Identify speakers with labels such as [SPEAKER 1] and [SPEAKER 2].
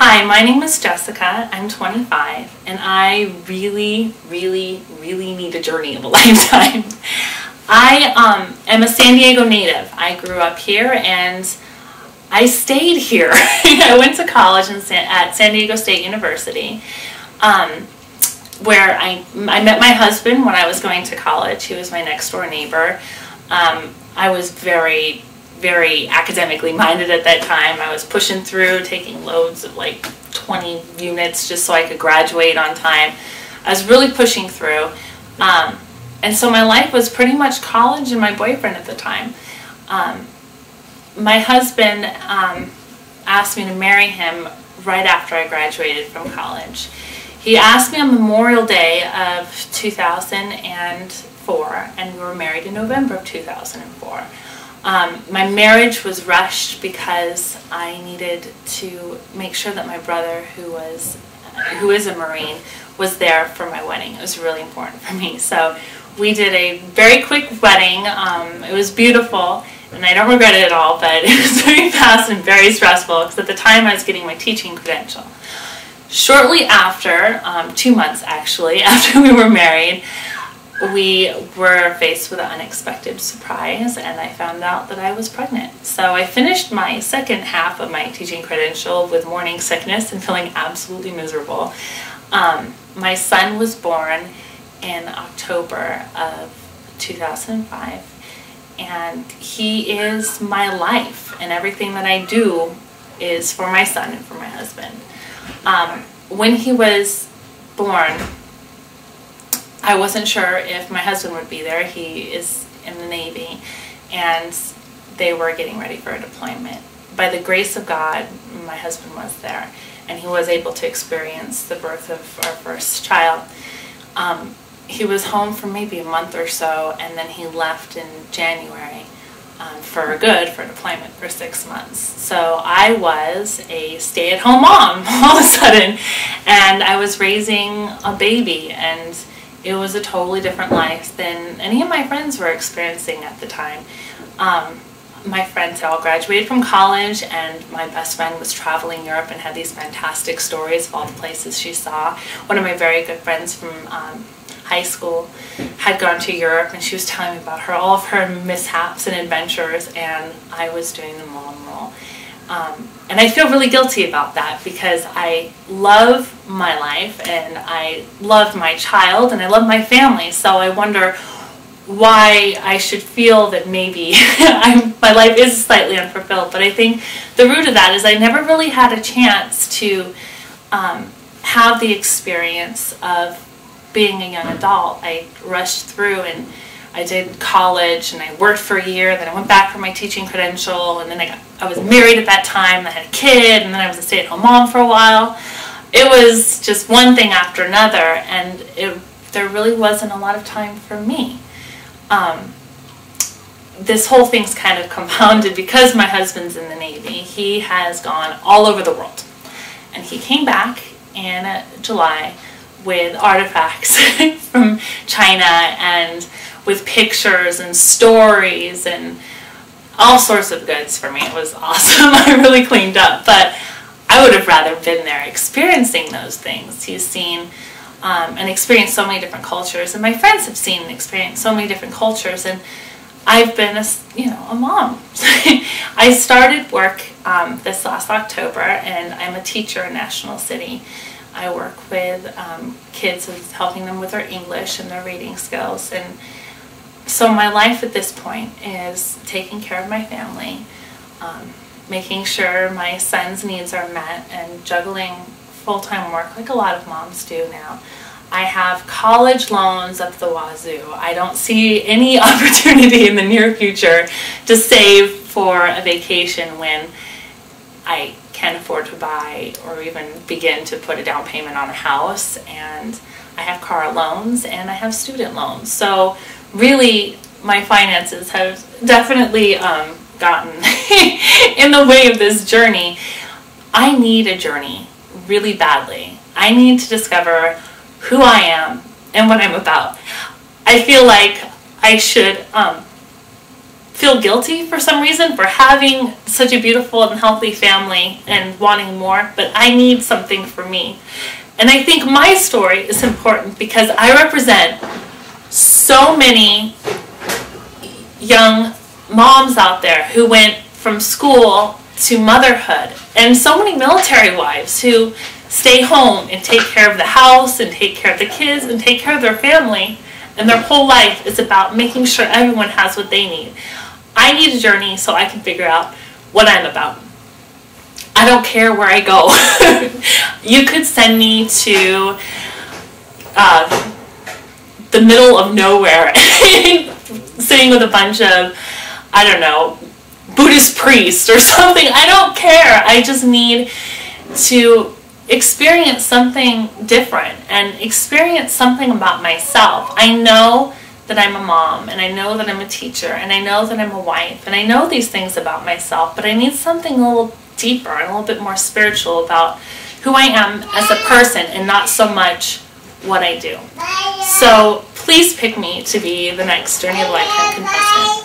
[SPEAKER 1] Hi, my name is Jessica. I'm 25 and I really need a journey of a lifetime. I am a San Diego native. I grew up here and I stayed here. I went to college at San Diego State University, where I met my husband when I was going to college. He was my next door neighbor. I was very academically minded at that time. I was pushing through, taking loads of like 20 units just so I could graduate on time. I was really pushing through. And so my life was pretty much college and my boyfriend at the time. My husband asked me to marry him right after I graduated from college. He asked me on Memorial Day of 2004, and we were married in November of 2004. My marriage was rushed because I needed to make sure that my brother, who is a Marine, was there for my wedding. It was really important for me. So we did a very quick wedding. It was beautiful, and I don't regret it at all, but it was very fast and very stressful because at the time I was getting my teaching credential. Shortly after, 2 months actually, after we were married, we were faced with an unexpected surprise, and I found out that I was pregnant. So I finished my second half of my teaching credential with morning sickness and feeling absolutely miserable. My son was born in October of 2005, and he is my life, and everything that I do is for my son and for my husband. When he was born, I wasn't sure if my husband would be there. He is in the Navy, and they were getting ready for a deployment. By the grace of God, my husband was there, and he was able to experience the birth of our first child. He was home for maybe a month or so, and then he left in January for deployment for 6 months. So I was a stay-at-home mom all of a sudden, and I was raising a baby, and it was a totally different life than any of my friends were experiencing at the time. My friends had all graduated from college, and my best friend was traveling Europe and had these fantastic stories of all the places she saw. One of my very good friends from high school had gone to Europe, and she was telling me about all of her mishaps and adventures, and I was doing the mom role. And I feel really guilty about that because I love my life, and I love my child, and I love my family. So I wonder why I should feel that maybe my life is slightly unfulfilled. But I think the root of that is I never really had a chance to have the experience of being a young adult. I rushed through, and I did college, and I worked for a year, then I went back for my teaching credential, and then I was married at that time, I had a kid, and then I was a stay-at-home mom for a while. It was just one thing after another, and there really wasn't a lot of time for me. This whole thing's kind of compounded because my husband's in the Navy. He has gone all over the world, and he came back in July with artifacts from China and with pictures and stories and all sorts of goods for me. It was awesome. I really cleaned up, but I would have rather been there experiencing those things. He's seen and experienced so many different cultures, and my friends have seen and experienced so many different cultures, and I've been a mom. I started work this last October, and I'm a teacher in National City. I work with kids and helping them with their English and their reading skills, and so my life at this point is taking care of my family, making sure my son's needs are met, and juggling full-time work like a lot of moms do now. I have college loans up the wazoo. I don't see any opportunity in the near future to save for a vacation when I can't afford to buy or even begin to put a down payment on a house, and I have car loans and I have student loans. So really my finances have definitely gotten in the way of this journey. I need a journey really badly. I need to discover who I am and what I'm about. I feel like I should feel guilty for some reason for having such a beautiful and healthy family and wanting more, but I need something for me. And I think my story is important because I represent so many young moms out there who went from school to motherhood, and so many military wives who stay home and take care of the house and take care of the kids and take care of their family, and their whole life is about making sure everyone has what they need. I need a journey so I can figure out what I'm about. I don't care where I go. You could send me to the middle of nowhere sitting with a bunch of, I don't know, Buddhist priests or something. I don't care. I just need to experience something different and experience something about myself. I know that I'm a mom, and I know that I'm a teacher, and I know that I'm a wife, and I know these things about myself, but I need something a little deeper and a little bit more spiritual about who I am as a person and not so much what I do. So please pick me to be the next Journey of a Lifetime contestant.